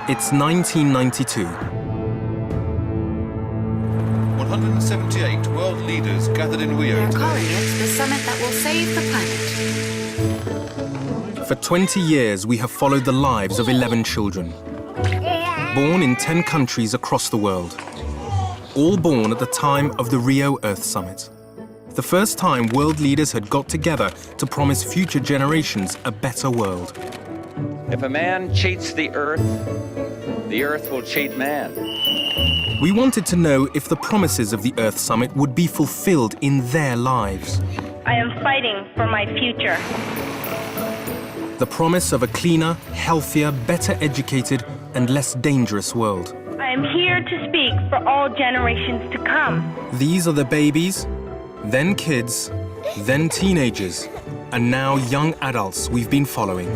It's 1992. 178 world leaders gathered in Rio They're today. calling it the summit that will save the planet. For 20 years, we have followed the lives of 11 children, born in 10 countries across the world, all born at the time of the Rio Earth Summit. The first time world leaders had got together to promise future generations a better world. If a man cheats the earth will cheat man. We wanted to know if the promises of the Earth Summit would be fulfilled in their lives. I am fighting for my future. The promise of a cleaner, healthier, better educated, and less dangerous world. I am here to speak for all generations to come. These are the babies, then kids, then teenagers, and now young adults we've been following.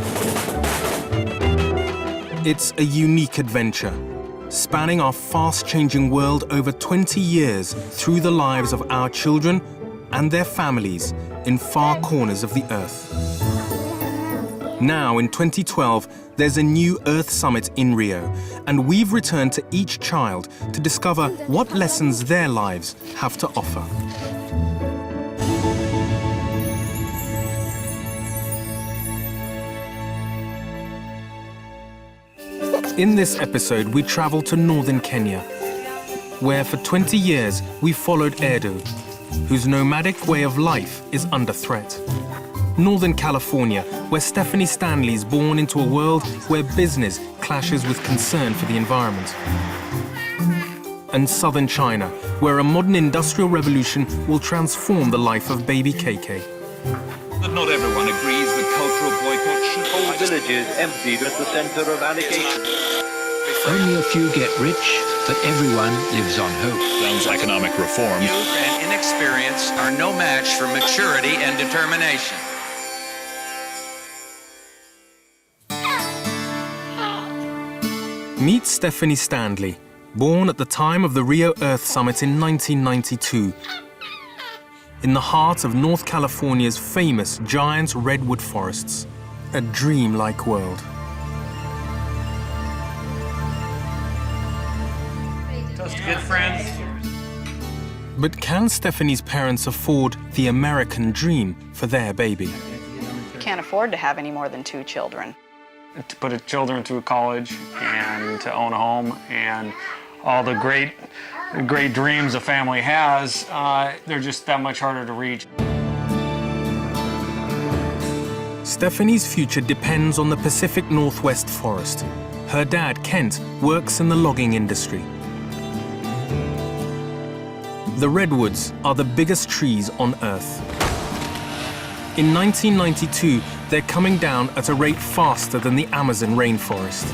It's a unique adventure, spanning our fast-changing world over 20 years through the lives of our children and their families in far corners of the Earth. Now, in 2012, there's a new Earth Summit in Rio, and we've returned to each child to discover what lessons their lives have to offer. In this episode, we travel to northern Kenya, where for 20 years we followed Edu, whose nomadic way of life is under threat. Northern California, where Stephanie Stanley's born into a world where business clashes with concern for the environment. And southern China, where a modern industrial revolution will transform the life of baby KK. But not everyone agrees that cultural boycott should Whole villages emptied at the center of allegation. Only a few get rich, but everyone lives on hope. Sounds economic reform. Youth and inexperience are no match for maturity and determination. Meet Stephanie Stanley, born at the time of the Rio Earth Summit in 1992, in the heart of North California's famous giant redwood forests. A dream-like world. Toast to good friends. But can Stephanie's parents afford the American dream for their baby? Can't afford to have any more than 2 children. To put children through college and to own a home and all the great dreams a family has, they're just that much harder to reach. Stephanie's future depends on the Pacific Northwest forest. Her dad, Kent, works in the logging industry. The redwoods are the biggest trees on Earth. In 1992, they're coming down at a rate faster than the Amazon rainforest.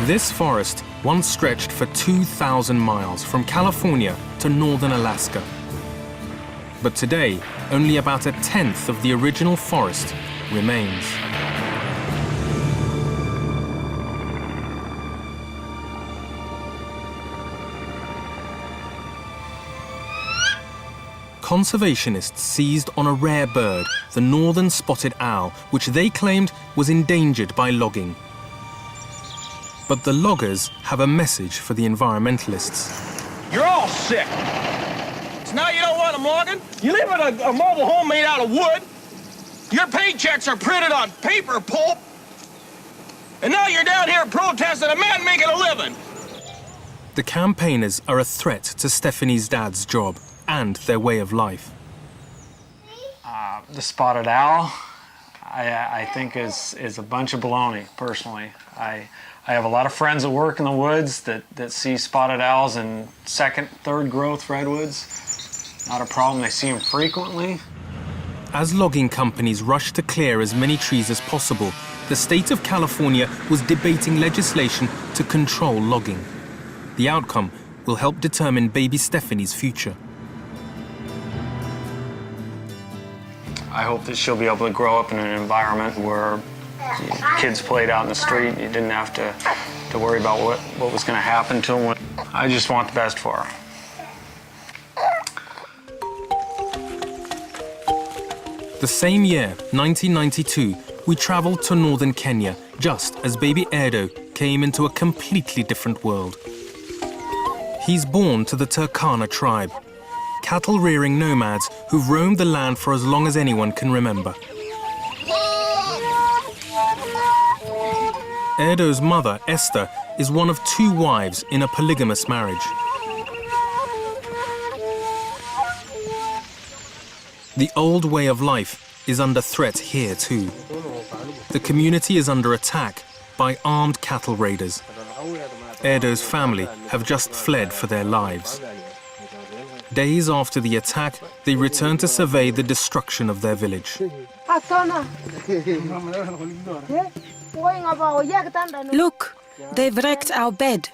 This forest once stretched for 2,000 miles from California to northern Alaska. But today, only about 1/10 of the original forest remains. Conservationists seized on a rare bird, the northern spotted owl, which they claimed was endangered by logging. But the loggers have a message for the environmentalists. You're all sick. So now you don't want them logging? You live in a mobile home made out of wood. Your paychecks are printed on paper pulp. And now you're down here protesting a man making a living. The campaigners are a threat to Stephanie's dad's job and their way of life. The spotted owl, I think is a bunch of baloney, personally. I have a lot of friends that work in the woods that see spotted owls in second, third growth redwoods. Not a problem, they see them frequently. As logging companies rush to clear as many trees as possible, the state of California was debating legislation to control logging. The outcome will help determine baby Stephanie's future. I hope that she'll be able to grow up in an environment where kids played out in the street. You didn't have to worry about what was going to happen to them. I just want the best for her. The same year, 1992, we travel to northern Kenya just as baby Erdo came into a completely different world. He's born to the Turkana tribe, cattle-rearing nomads who've roamed the land for as long as anyone can remember. Erdo's mother, Esther, is one of 2 wives in a polygamous marriage. The old way of life is under threat here too. The community is under attack by armed cattle raiders. Erdo's family have just fled for their lives. Days after the attack, they return to survey the destruction of their village. Look, they've wrecked our bed.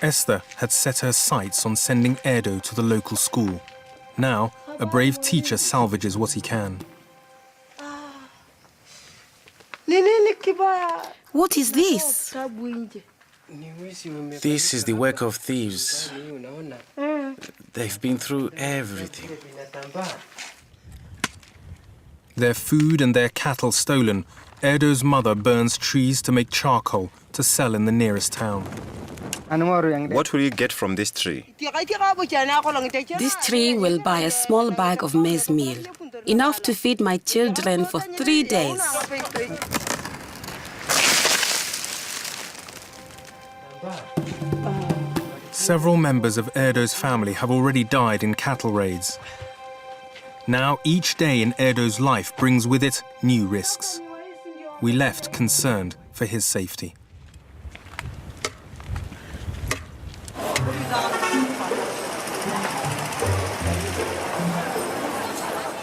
Esther had set her sights on sending Erdo to the local school. Now, a brave teacher salvages what he can. What is this? This is the work of thieves. They've been through everything. Their food and their cattle stolen, Erdo's mother burns trees to make charcoal to sell in the nearest town. What will you get from this tree? This tree will buy a small bag of maize meal, enough to feed my children for 3 days. Several members of Erdo's family have already died in cattle raids. Now, each day in Erdo's life brings with it new risks. We left concerned for his safety.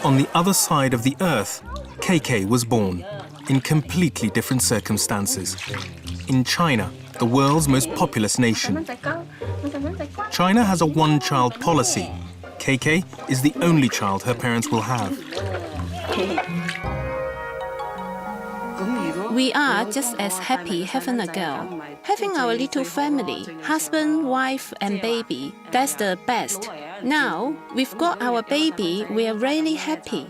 On the other side of the earth, KK was born, in completely different circumstances. In China, the world's most populous nation. China has a one-child policy. KK is the only child her parents will have. We are just as happy having a girl. Having our little family, husband, wife and baby, that's the best. Now, we've got our baby, we are really happy.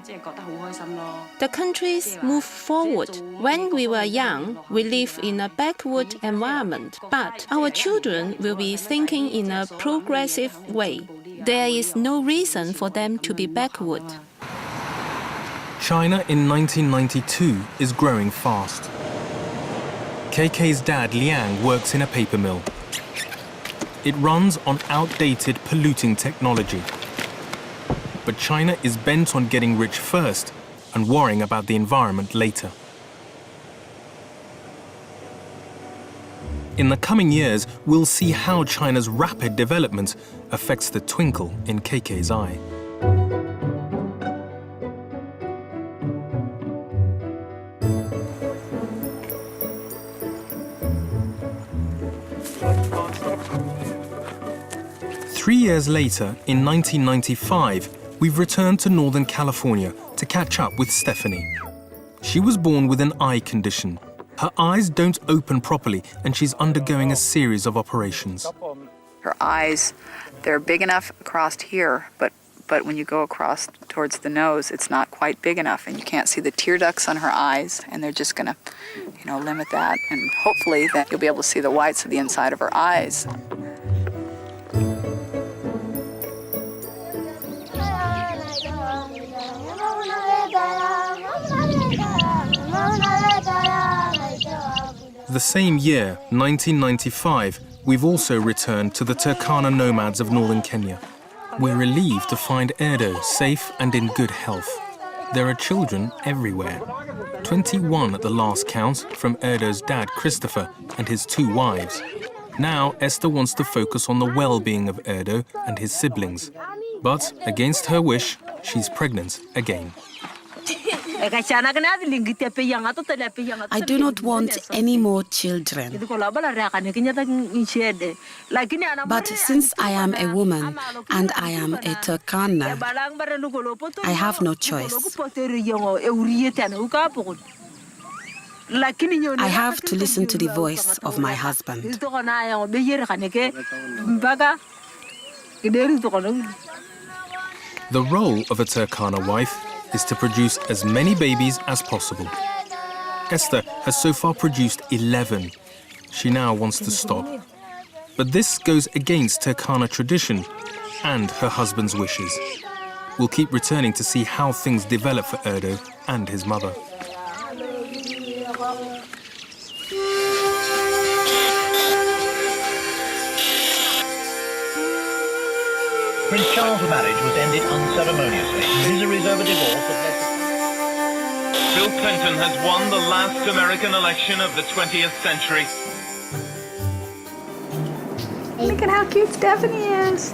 The countries move forward. When we were young, we lived in a backward environment, but our children will be thinking in a progressive way. There is no reason for them to be backward. China in 1992 is growing fast. KK's dad, Liang, works in a paper mill. It runs on outdated, polluting technology. But China is bent on getting rich first and worrying about the environment later. In the coming years, we'll see how China's rapid development affects the twinkle in KK's eye. Three years later, in 1995, we've returned to Northern California to catch up with Stephanie. She was born with an eye condition. Her eyes don't open properly and she's undergoing a series of operations. Her eyes, they're big enough across here, but when you go across towards the nose, it's not quite big enough and you can't see the tear ducts on her eyes, and they're just gonna, limit that, and hopefully that you'll be able to see the whites of the inside of her eyes. The same year, 1995, we've also returned to the Turkana nomads of northern Kenya. We're relieved to find Erdo safe and in good health. There are children everywhere. 21 at the last count from Erdo's dad, Christopher, and his 2 wives. Now, Esther wants to focus on the well-being of Erdo and his siblings. But, against her wish, she's pregnant again. I do not want any more children. But since I am a woman and I am a Turkana, I have no choice. I have to listen to the voice of my husband. The role of a Turkana wife is to produce as many babies as possible. Esther has so far produced 11. She now wants to stop. But this goes against Turkana tradition and her husband's wishes. We'll keep returning to see how things develop for Erdo and his mother. Prince Charles' marriage was ended unceremoniously. Miseries over divorce have led to... Bill Clinton has won the last American election of the 20th century. Look at how cute Stephanie is.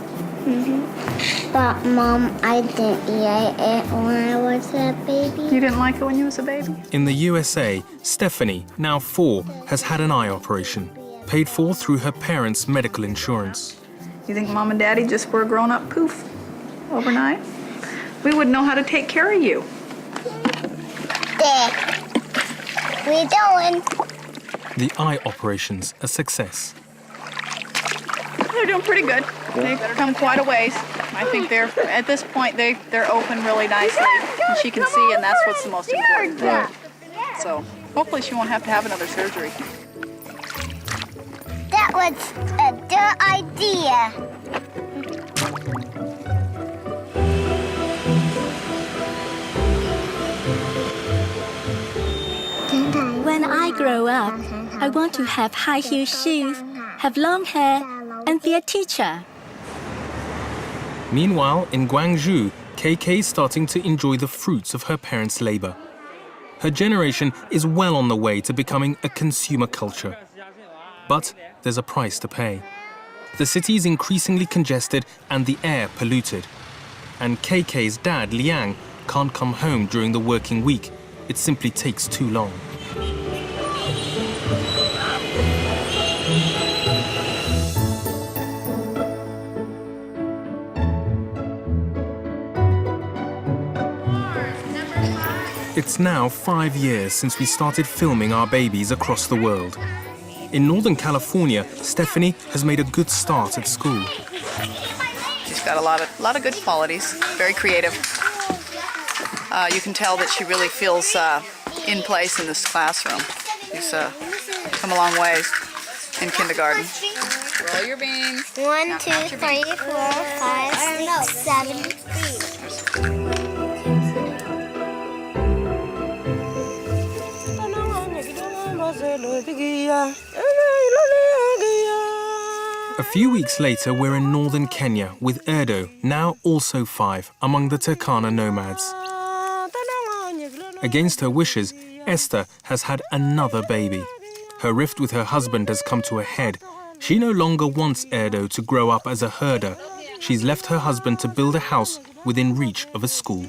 But Mom, I didn't eat it when I was a baby. You didn't like it when you was a baby? In the USA, Stephanie, now 4, has had an eye operation, paid for through her parents' medical insurance. You think Mom and Daddy just were a grown-up poof overnight? We wouldn't know how to take care of you. Dad, we're doing. The eye operation's a success. They're doing pretty good. They've come quite a ways. I think they're, at this point, they're open really nicely. And she can see, and that's what's the most important. Right. So hopefully she won't have to have another surgery. That was a good idea. When I grow up, I want to have high-heel shoes, have long hair, and be a teacher. Meanwhile, in Gwangju, KK is starting to enjoy the fruits of her parents' labor. Her generation is well on the way to becoming a consumer culture. But there's a price to pay. The city is increasingly congested and the air polluted. And KK's dad, Liang, can't come home during the working week. It simply takes too long. It's now 5 years since we started filming our babies across the world. In Northern California, Stephanie has made a good start at school. She's got a lot of good qualities, very creative. You can tell that she really feels in place in this classroom. She's come a long ways in kindergarten. Roll your beans. 1, 2, 3, 4, 5, 6, 7. A few weeks later, we're in northern Kenya with Erdo, now also 5, among the Turkana nomads. Against her wishes, Esther has had another baby. Her rift with her husband has come to a head. She no longer wants Erdo to grow up as a herder. She's left her husband to build a house within reach of a school.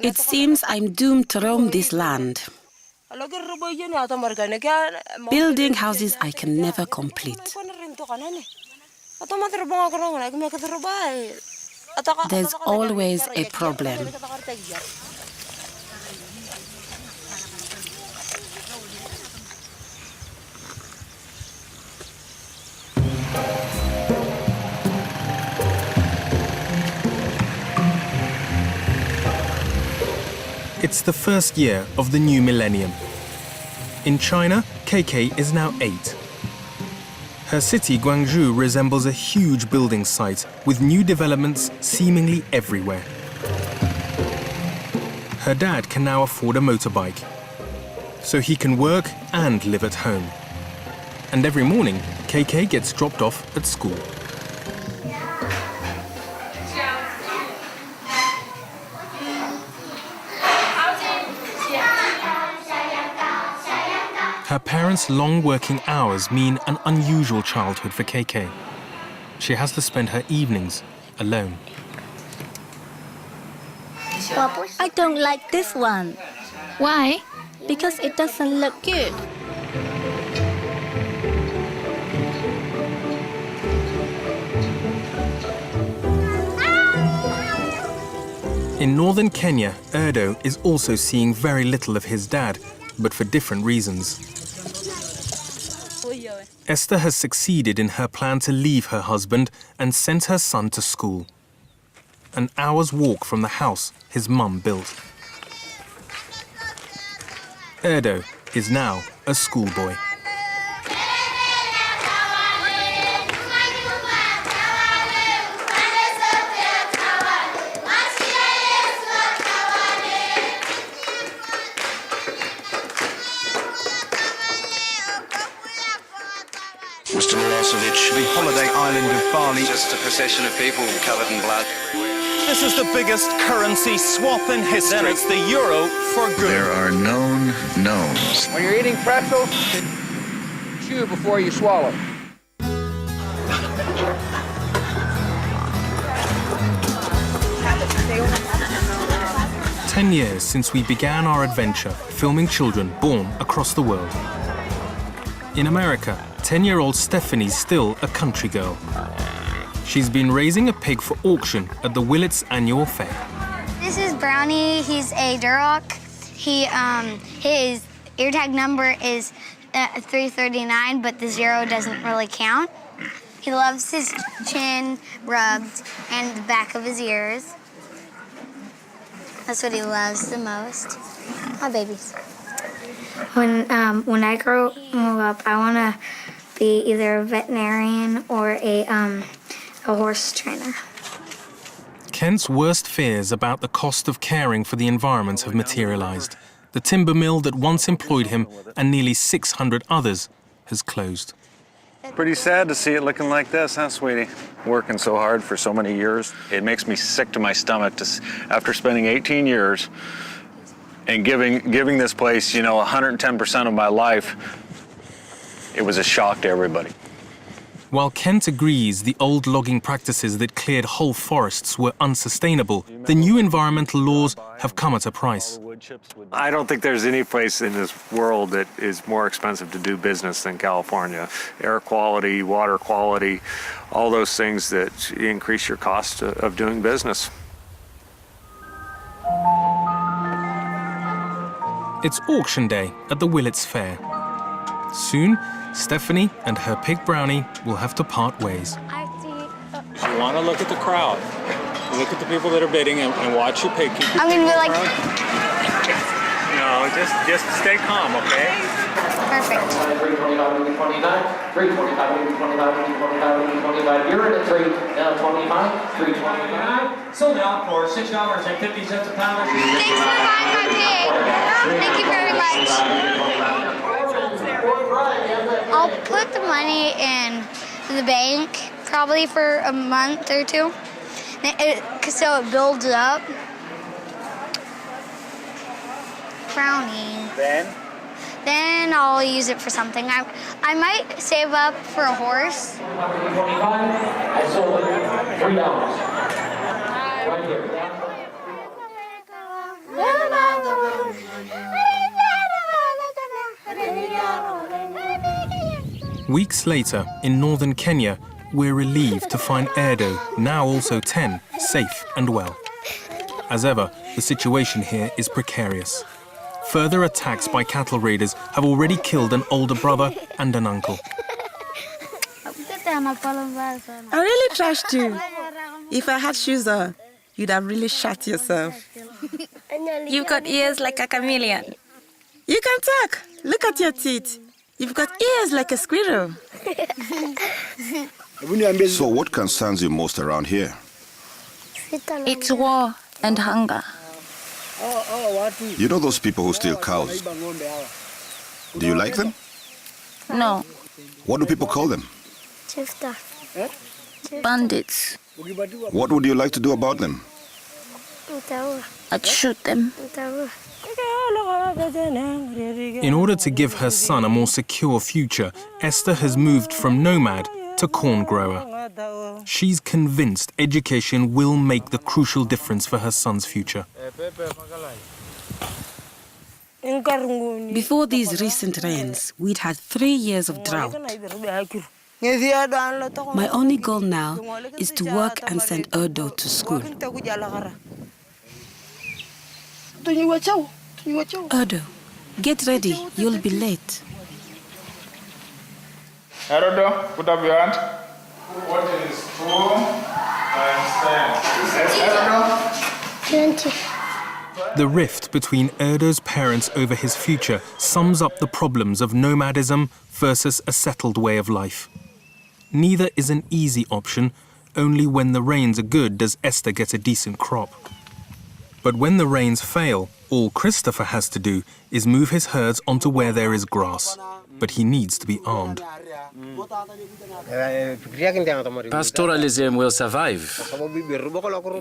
It seems I'm doomed to roam this land. Building houses I can never complete. There's always a problem. It's the first year of the new millennium. In China, KK is now 8. Her city, Gwangju, resembles a huge building site with new developments seemingly everywhere. Her dad can now afford a motorbike, so he can work and live at home. And every morning, KK gets dropped off at school. Her parents' long working hours mean an unusual childhood for KK. She has to spend her evenings alone. I don't like this one. Why? Because it doesn't look good. In northern Kenya, Erdo is also seeing very little of his dad, but for different reasons. Esther has succeeded in her plan to leave her husband and sent her son to school. An hour's walk from the house his mum built. Erdo is now a schoolboy. Mr. Milosevic, the holiday island of Bali. Just a procession of people covered in blood. This is the biggest currency swap in history. Then it's the euro for good. There are known knowns. When you're eating pretzels, chew before you swallow. "10 years since we began our adventure, filming children born across the world. In America, 10-year-old Stephanie's still a country girl. She's been raising a pig for auction at the Willits annual fair. This is Brownie. He's a Duroc. His ear tag number is 339, but the 0 doesn't really count. He loves his chin rubbed and the back of his ears. That's what he loves the most. Hi, babies. When I grow up, I want to be either a veterinarian or a horse trainer. Kent's worst fears about the cost of caring for the environment have materialized. The timber mill that once employed him and nearly 600 others has closed. Pretty sad to see it looking like this, huh, sweetie? Working so hard for so many years. It makes me sick to my stomach after spending 18 years and giving this place, 110% of my life. It was a shock to everybody. While Kent agrees the old logging practices that cleared whole forests were unsustainable, the new environmental laws have come at a price. I don't think there's any place in this world that is more expensive to do business than California. Air quality, water quality, all those things that increase your cost of doing business. It's auction day at the Willits Fair. Soon, Stephanie and her pig Brownie will have to part ways. You want to look at the crowd. Look at the people that are bidding and watch your pig. I'm going to be like... No, just stay calm, okay? Perfect. 325, 329, 325, 325, you're in at 3, now 25, 329. Sold out for $6.50 a pound. Thanks for buying my pig. Thank you very much. I'll put the money in the bank probably for a month or two, so it builds up. Brownie. Then I'll use it for something. I might save up for a horse. I sold it $3. Right here. Weeks later, in northern Kenya, we're relieved to find Erdo, now also 10, safe and well. As ever, the situation here is precarious. Further attacks by cattle raiders have already killed an older brother and an uncle. I really trashed you. If I had shoes on, you'd have really shot yourself. You've got ears like a chameleon. You can talk. Look at your teeth. You've got ears like a squirrel. So what concerns you most around here? It's war and hunger. You know those people who steal cows? Do you like them? No. What do people call them? Bandits. What would you like to do about them? I'd shoot them. In order to give her son a more secure future, Esther has moved from nomad to corn grower. She's convinced education will make the crucial difference for her son's future. Before these recent rains, we'd had 3 years of drought. My only goal now is to work and send Erdo to school. Erdo, get ready, you'll be late. Herodo, put up your hand. What is 2 times 10? Herodo? 20. The rift between Erdo's parents over his future sums up the problems of nomadism versus a settled way of life. Neither is an easy option. Only when the rains are good does Esther get a decent crop. But when the rains fail, all Christopher has to do is move his herds onto where there is grass. But he needs to be armed. Pastoralism will survive.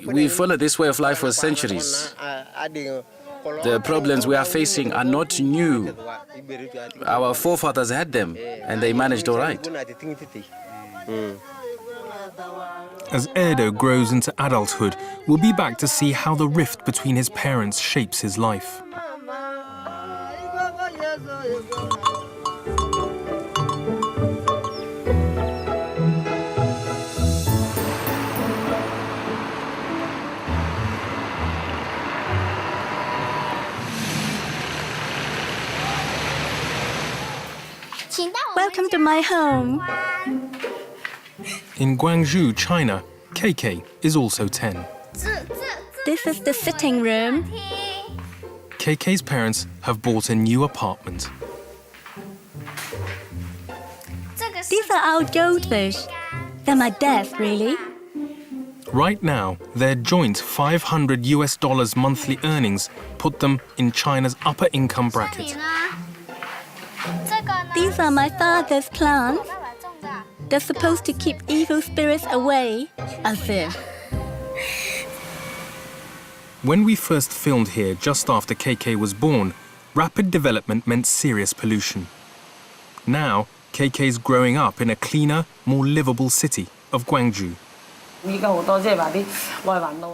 We followed this way of life for centuries. The problems we are facing are not new. Our forefathers had them, and they managed all right. As Erdo grows into adulthood, we'll be back to see how the rift between his parents shapes his life. Welcome to my home. In Guangzhou, China, KK is also 10. This is the sitting room. KK's parents have bought a new apartment. These are our goldfish. They're my dad's, really. Right now, their joint $500 monthly earnings put them in China's upper income bracket. These are my father's plants. They're supposed to keep evil spirits away, as if. When we first filmed here just after KK was born, rapid development meant serious pollution. Now, KK's growing up in a cleaner, more livable city of Guangzhou.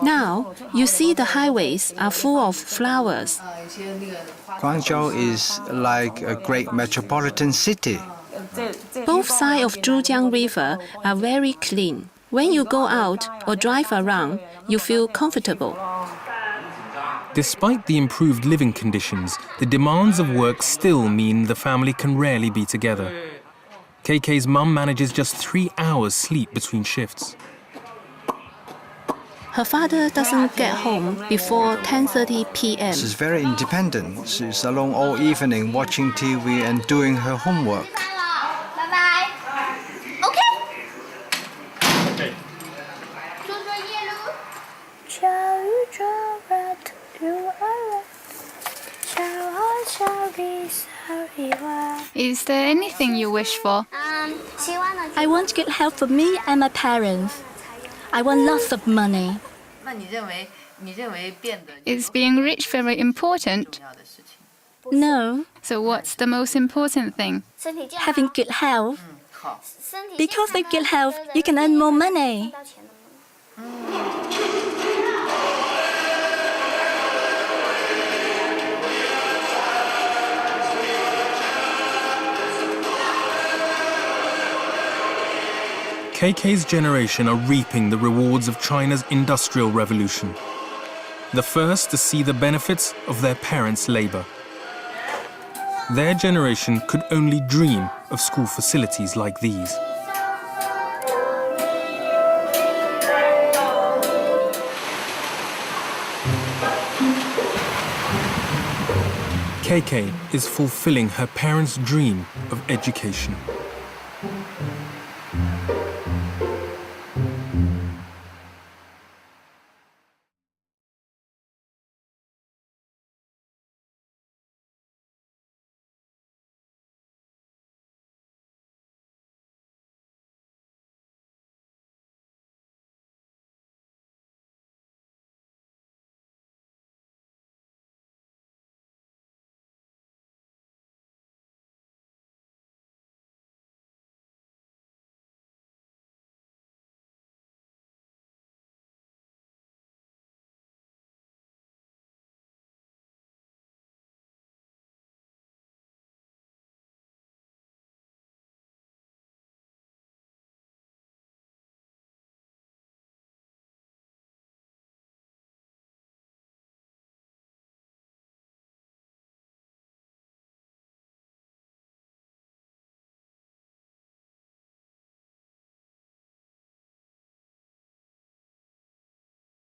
Now, you see the highways are full of flowers. Guangzhou is like a great metropolitan city. Both sides of Zhujiang River are very clean. When you go out or drive around, you feel comfortable. Despite the improved living conditions, the demands of work still mean the family can rarely be together. KK's mum manages just 3 hours sleep between shifts. Her father doesn't get home before 10:30 p.m. She's very independent. She's alone all evening watching TV and doing her homework. Is there anything you wish for? I want good health for me and my parents. I want lots of money. Is being rich very important? No. So what's the most important thing? Having good health. Because with good health, you can earn more money. KK's generation are reaping the rewards of China's industrial revolution. The first to see the benefits of their parents' labor. Their generation could only dream of school facilities like these. KK is fulfilling her parents' dream of education.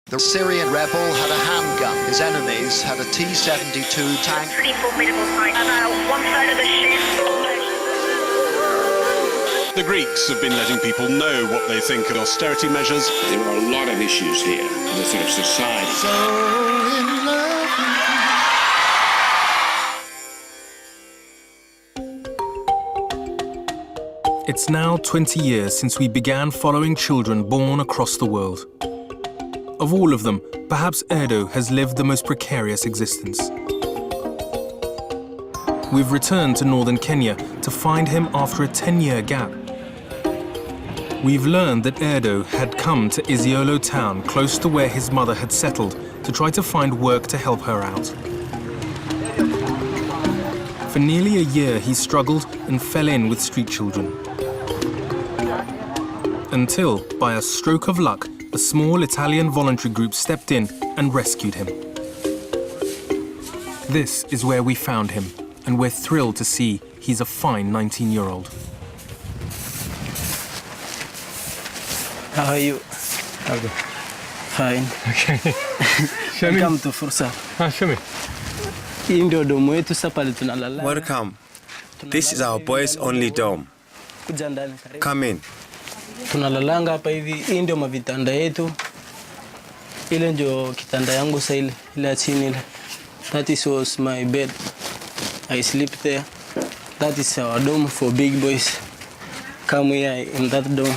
The Syrian rebel had a handgun. His enemies had a T-72 tank. Pretty formidable fight. About one third of the ship. The Greeks have been letting people know what they think of austerity measures. There are a lot of issues here in the sort of society. So in love. It's now 20 years since we began following children born across the world. Of all of them, perhaps Erdo has lived the most precarious existence. We've returned to northern Kenya to find him after a 10-year gap. We've learned that Erdo had come to Isiolo town, close to where his mother had settled, to try to find work to help her out. For nearly a year, he struggled and fell in with street children. Until, by a stroke of luck, a small Italian voluntary group stepped in and rescued him. This is where we found him, and we're thrilled to see he's a fine 19-year-old. How are you? Okay. Fine. Okay. Show me. Welcome to Fursa. Show me. Welcome. This is our boys' only dorm. Come in. Tunalalanga hapa hivi, hii ndio mavitanda yetu. Ile ndio kitanda yangu sasa ile chini ile. That was my bed. I sleep there. That is our dorm for big boys. Come here in that dorm.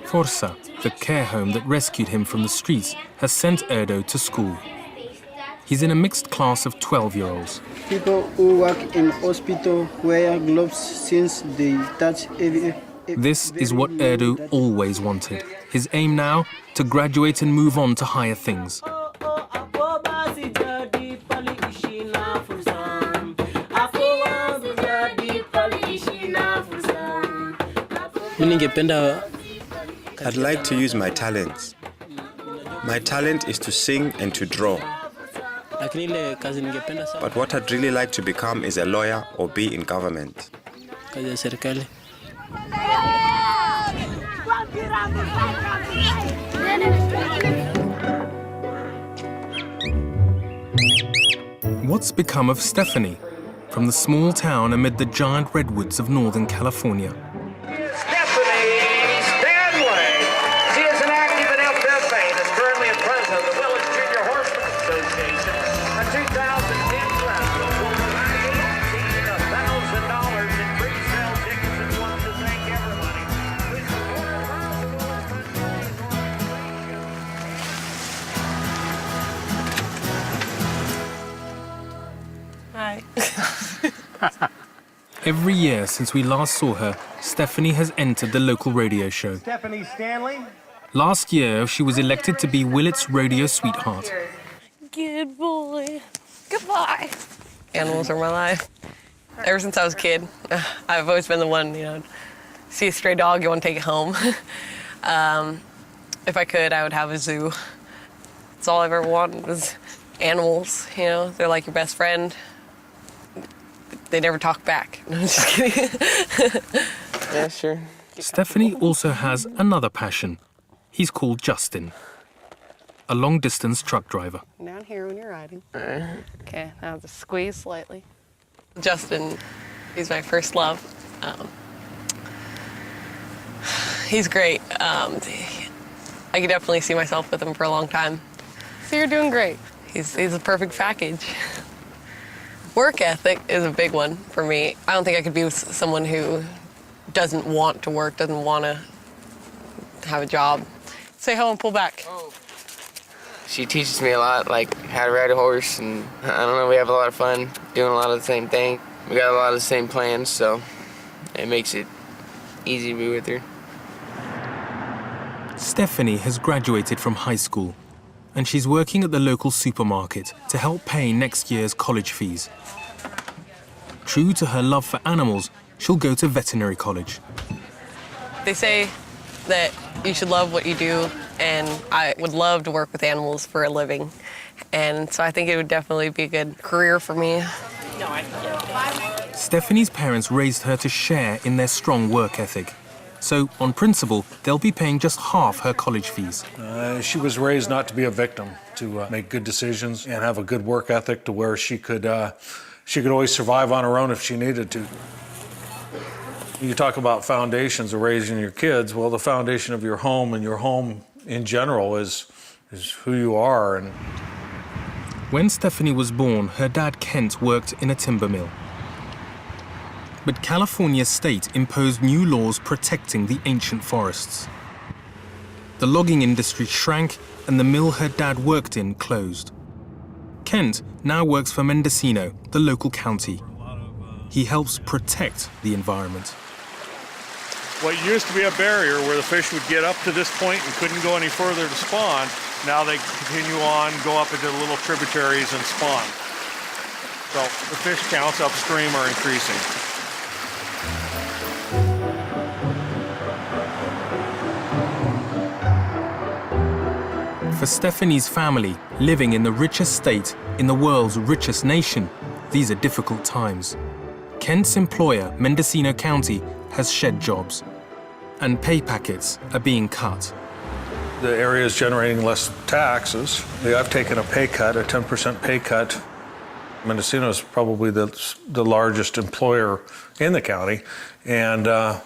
Forza, the care home that rescued him from the streets, has sent Erdo to school. He's in a mixed class of 12-year-olds. People who work in hospital wear gloves since they touch every... This is what Erdo always wanted. His aim now, to graduate and move on to higher things. I'd like to use my talents. My talent is to sing and to draw. But what I'd really like to become is a lawyer or be in government. What's become of Stephanie, from the small town amid the giant redwoods of Northern California? Every year since we last saw her, Stephanie has entered the local radio show. Stephanie Stanley. Last year, she was elected to be Willett's radio sweetheart. Good boy. Goodbye. Animals are my life. Ever since I was a kid, I've always been the one, see a stray dog, you want to take it home. If I could, I would have a zoo. That's all I've ever wanted was animals, They're like your best friend. They never talk back. No, I'm just kidding. Yeah, sure. Stephanie also has another passion. He's called Justin, a long-distance truck driver. Down here when you're riding. Okay, now just squeeze slightly. Justin, he's my first love. He's great. I could definitely see myself with him for a long time. So you're doing great. He's a perfect package. Work ethic is a big one for me. I don't think I could be with someone who doesn't want to work, doesn't want to have a job. Say hello and pull back. She teaches me a lot, like how to ride a horse, and I don't know, we have a lot of fun doing a lot of the same thing. We got a lot of the same plans, so it makes it easy to be with her. Stephanie has graduated from high school, and she's working at the local supermarket to help pay next year's college fees. True to her love for animals, she'll go to veterinary college. They say that you should love what you do, and I would love to work with animals for a living. And so I think it would definitely be a good career for me. Stephanie's parents raised her to share in their strong work ethic. So, on principle, they'll be paying just half her college fees. She was raised not to be a victim, to make good decisions and have a good work ethic to where she could always survive on her own if she needed to. You talk about foundations of raising your kids. Well, the foundation of your home and your home in general is who you are. And when Stephanie was born, her dad Kent worked in a timber mill. But California state imposed new laws protecting the ancient forests. The logging industry shrank and the mill her dad worked in closed. Kent now works for Mendocino, the local county. He helps protect the environment. what used to be a barrier where the fish would get up to this point and couldn't go any further to spawn, now they continue on, go up into the little tributaries and spawn. So the fish counts upstream are increasing. For Stephanie's family, living in the richest state in the world's richest nation, these are difficult times. Kent's employer, Mendocino County, has shed jobs, and pay packets are being cut. The area is generating less taxes. I've taken a pay cut, a 10% pay cut. Mendocino is probably the largest employer in the county, and so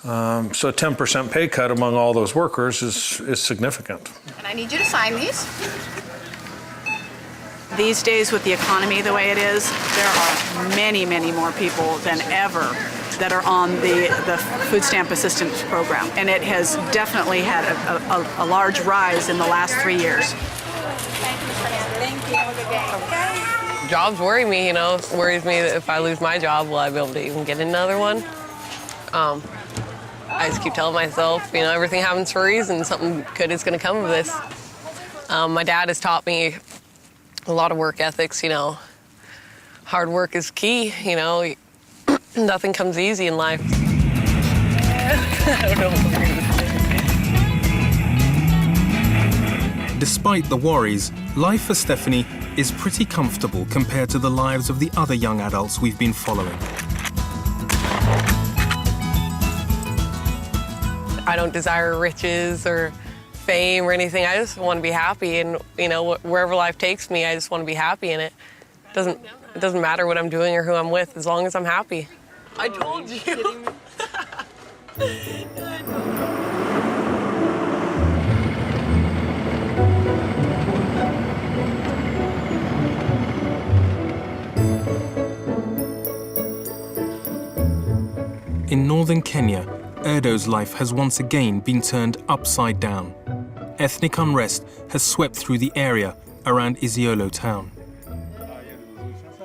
a 10% pay cut among all those workers is significant. And I need you to sign these. These days, with the economy the way it is, there are many, many more people than ever that are on the food stamp assistance program. And it has definitely had a large rise in the last 3 years. Jobs worry me, you know. It worries me that if I lose my job, will I be able to even get another one? I just keep telling myself, you know, everything happens for a reason. Something good is going to come of this. My dad has taught me a lot of work ethics, you know. Hard work is key, you know. Nothing comes easy in life. I don't know what I'm gonna say. Despite the worries, life for Stephanie is pretty comfortable compared to the lives of the other young adults we've been following. I don't desire riches or fame or anything. I just want to be happy, and you know, wherever life takes me, I just want to be happy in it. It doesn't matter what I'm doing or who I'm with, as long as I'm happy. I told you. In northern Kenya, Erdo's life has once again been turned upside down. Ethnic unrest has swept through the area around Isiolo town.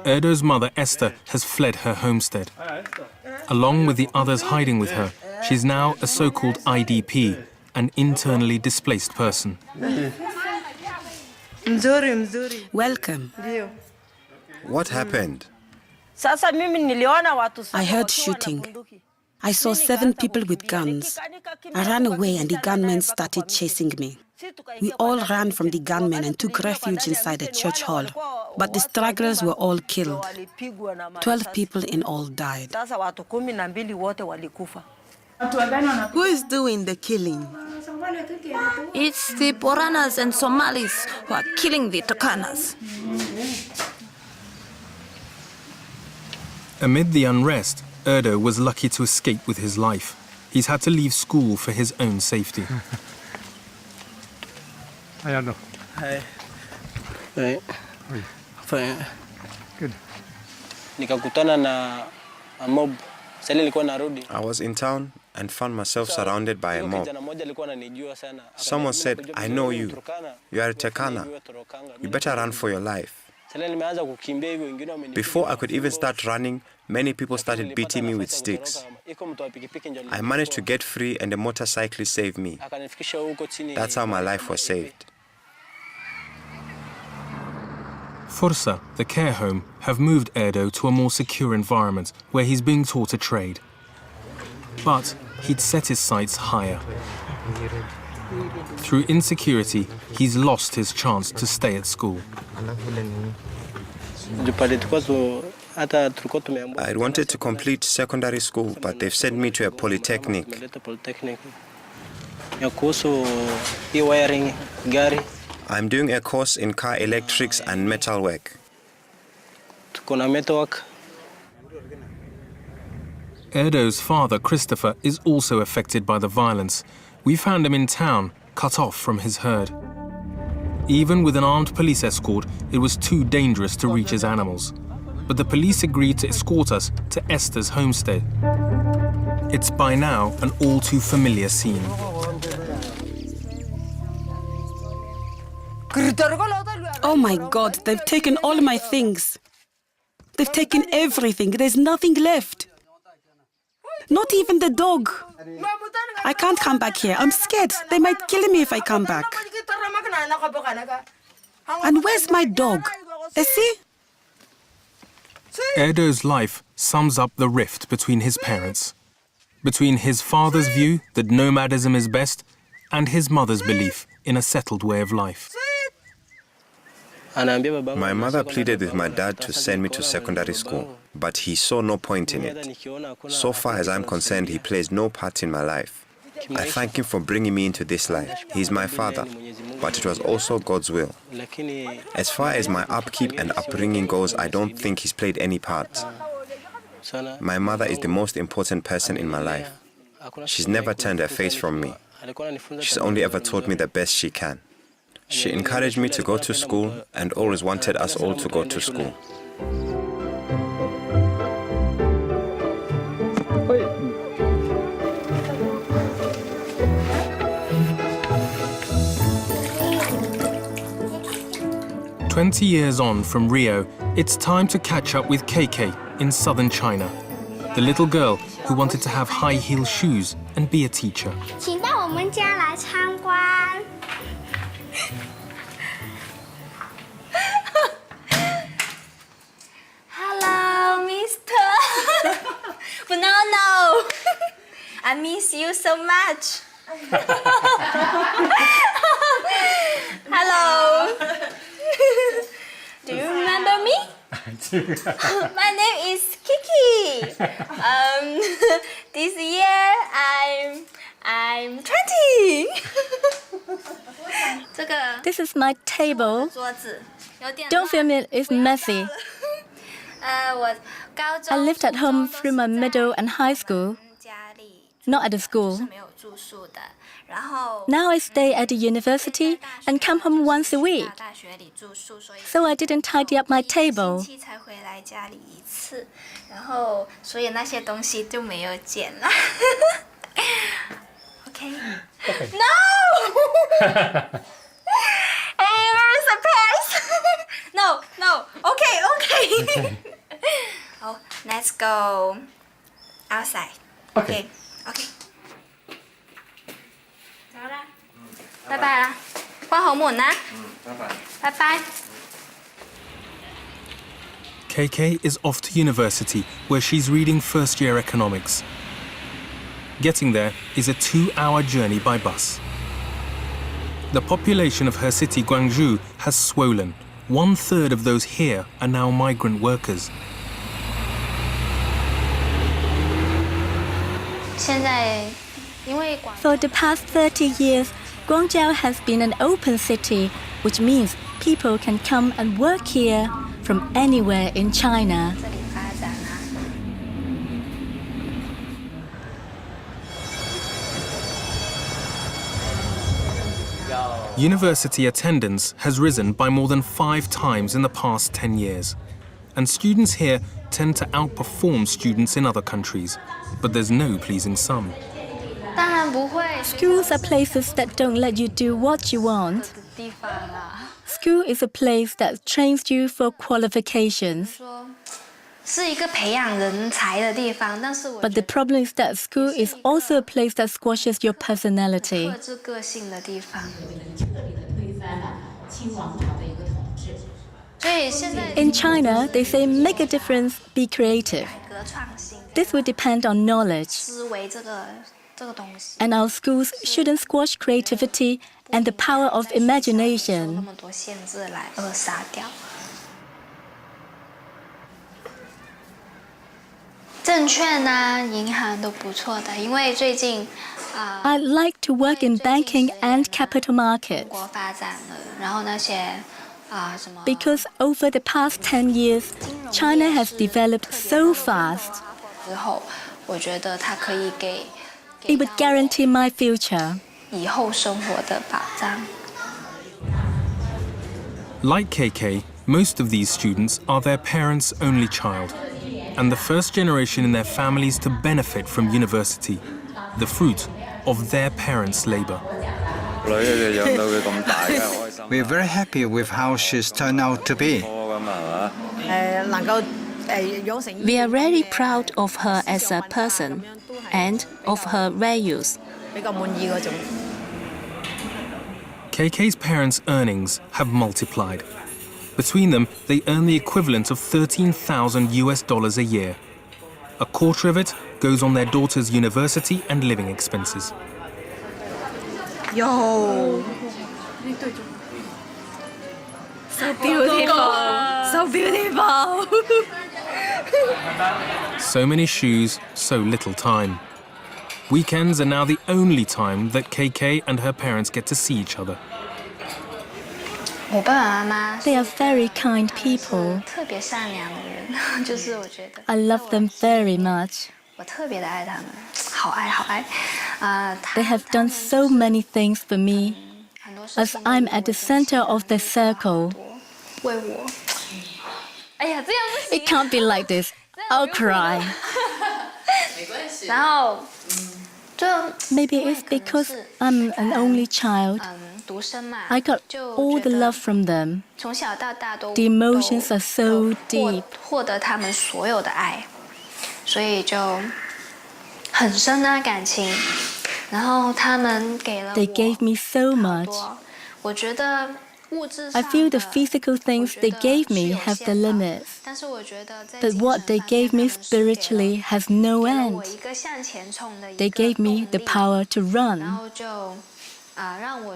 Erdo's mother, Esther, has fled her homestead. Along with the others hiding with her, she's now a so-called IDP, an internally displaced person. Welcome. What happened? I heard shooting. I saw 7 people with guns. I ran away and the gunmen started chasing me. We all ran from the gunmen and took refuge inside a church hall. But the stragglers were all killed. 12 people in all died. Who is doing the killing? It's the Boranas and Somalis who are killing the Turkanas. Amid the unrest, Erdo was lucky to escape with his life. He's had to leave school for his own safety. Hi. Hey. Fine. Good. Nikakutana na a mob. I was in town and found myself surrounded by a mob. Someone said, "I know you. You are a Turkana. You better run for your life." Before I could even start running, many people started beating me with sticks. I managed to get free and a motorcyclist saved me. That's how my life was saved. Fursa, the care home, have moved Erdo to a more secure environment where he's being taught a trade. But he'd set his sights higher. Through insecurity, he's lost his chance to stay at school. I wanted to complete secondary school, but they've sent me to a polytechnic. I'm doing a course in car electrics and metalwork. Erdo's father, Christopher, is also affected by the violence. We found him in town, cut off from his herd. Even with an armed police escort, it was too dangerous to reach his animals. But the police agreed to escort us to Esther's homestead. It's by now an all too familiar scene. Oh my God, they've taken all my things. They've taken everything. There's nothing left. Not even the dog. I can't come back here. I'm scared. They might kill me if I come back. And where's my dog? See? Erdo's life sums up the rift between his parents. Between his father's view that nomadism is best and his mother's belief in a settled way of life. My mother pleaded with my dad to send me to secondary school, but he saw no point in it. So far as I'm concerned, he plays no part in my life. I thank him for bringing me into this life. He's my father, but it was also God's will. As far as my upkeep and upbringing goes, I don't think he's played any part. My mother is the most important person in my life. She's never turned her face from me. She's only ever taught me the best she can. She encouraged me to go to school and always wanted us all to go to school. "20 years on from Rio, it's time to catch up with KK in southern China, the little girl who wanted to have high-heel shoes and be a teacher. Hello, mister. No. I miss you so much. Hello. Do you remember me? My name is Kiki. This year I'm 20. This is my table. Don't film it, it's messy. I lived at home through my middle and high school, not at the school. Now I stay at the university and come home once a week. So I didn't tidy up my table. Okay. No! Hey, we're surprised. No. Okay. Oh, let's go outside. Okay. 走啦，拜拜啦，關好門啦，拜拜。 KK is off to university, where she's reading first-year economics. Getting there is a 2-hour journey by bus. The population of her city, Gwangju, has swollen. 1/3 of those here are now migrant workers. For the past 30 years, Guangzhou has been an open city, which means people can come and work here from anywhere in China. University attendance has risen by more than 5 times in the past 10 years. And students here tend to outperform students in other countries. But there's no pleasing some. Schools are places that don't let you do what you want. School is a place that trains you for qualifications. But the problem is that school is also a place that squashes your personality. In China, they say make a difference, be creative. This will depend on knowledge. And our schools shouldn't squash creativity and the power of imagination. I like to work in banking and capital markets. Because over the past 10 years, China has developed so fast. It would guarantee my future. Like KK, most of these students are their parents' only child, and the first generation in their families to benefit from university, the fruit of their parents' labor. We're very happy with how she's turned out to be. We are really proud of her as a person and of her values. KK's parents' earnings have multiplied. Between them, they earn the equivalent of $13,000 a year. A quarter of it goes on their daughter's university and living expenses. Yo! So beautiful! So beautiful! So many shoes, so little time. Weekends are now the only time that KK and her parents get to see each other. They are very kind people. I love them very much. They have done so many things for me, as I'm at the center of the circle. It can't be like this. I'll cry. Maybe it's because I'm an only child. I got all the love from them. The emotions are so deep. They gave me so much. I feel the physical things they gave me have the limits, but what they gave me spiritually has no end. They gave me the power to run.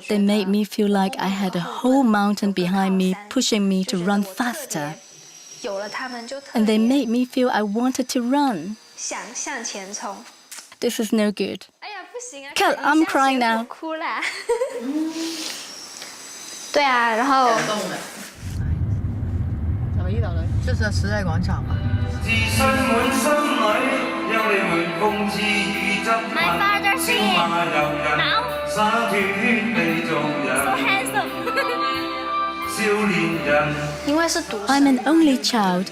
They made me feel like I had a whole mountain behind me pushing me to run faster. And they made me feel I wanted to run. This is no good. Kat, I'm crying now. My father's here. Now? So handsome. I'm an only child,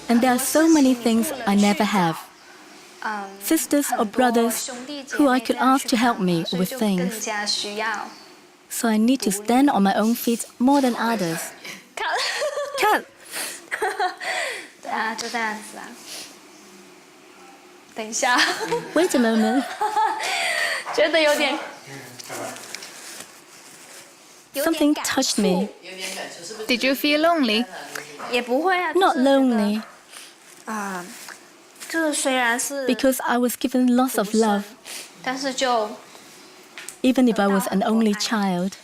and there are so many things I never have. Sisters or brothers who I could ask to help me with things. So I need to stand on my own feet more than others. Kat! Wait a moment. Something touched me. Did you feel lonely? Not lonely. Because I was given lots of love. Even if I was an only child.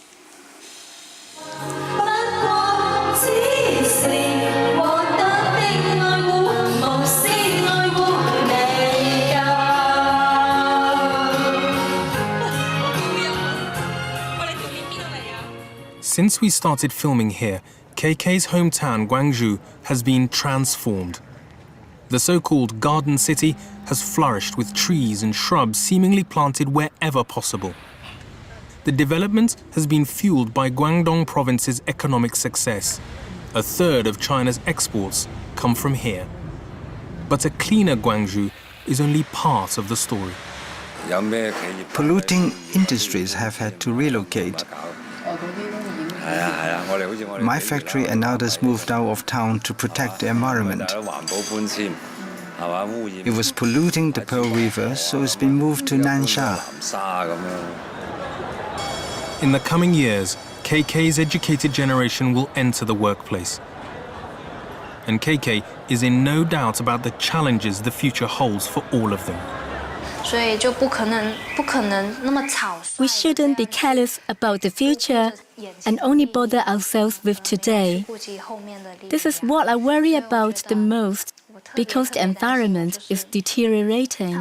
Since we started filming here, KK's hometown, Gwangju, has been transformed. The so-called Garden City has flourished with trees and shrubs seemingly planted wherever possible. The development has been fueled by Guangdong province's economic success. A third of China's exports come from here. But a cleaner Gwangju is only part of the story. Polluting industries have had to relocate. My factory and others moved out of town to protect the environment. It was polluting the Pearl River, so it's been moved to Nansha. In the coming years, KK's educated generation will enter the workplace. And KK is in no doubt about the challenges the future holds for all of them. We shouldn't be careless about the future and only bother ourselves with today. This is what I worry about the most. because the environment is deteriorating.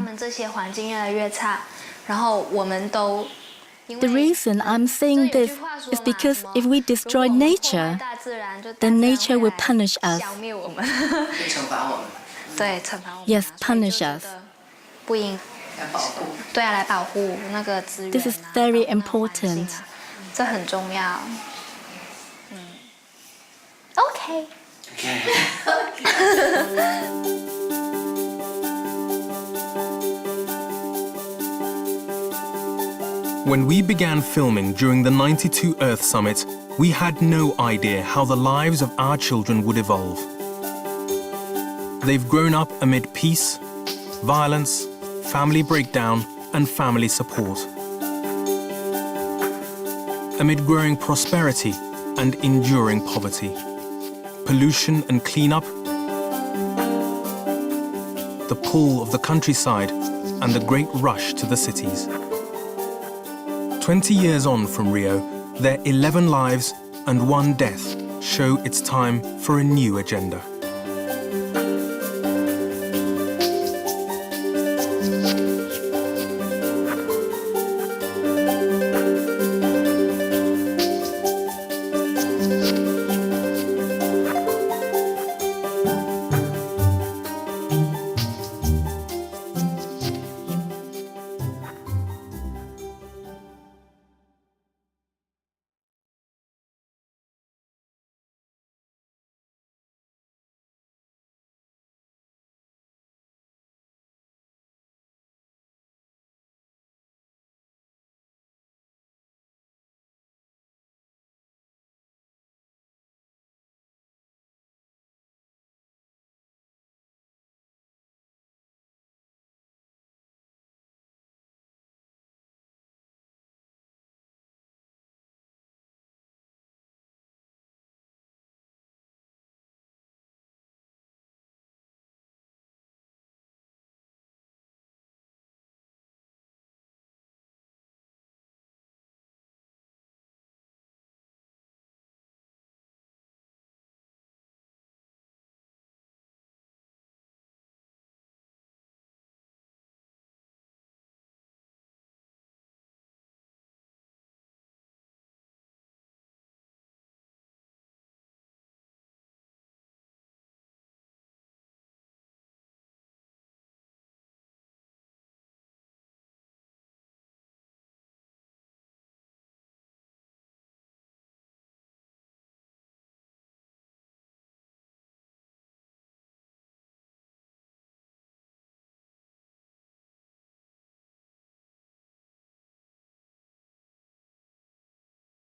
The reason I'm saying this is because if we destroy nature, then nature will punish us. Yes, punish us. This is very important. Okay. When we began filming during the '92 Earth Summit, we had no idea how the lives of our children would evolve. They've grown up amid peace, violence, family breakdown, and family support. Amid growing prosperity and enduring poverty, pollution and cleanup, the pull of the countryside, and the great rush to the cities. 20 years on from Rio, their 11 lives and 1 death show it's time for a new agenda.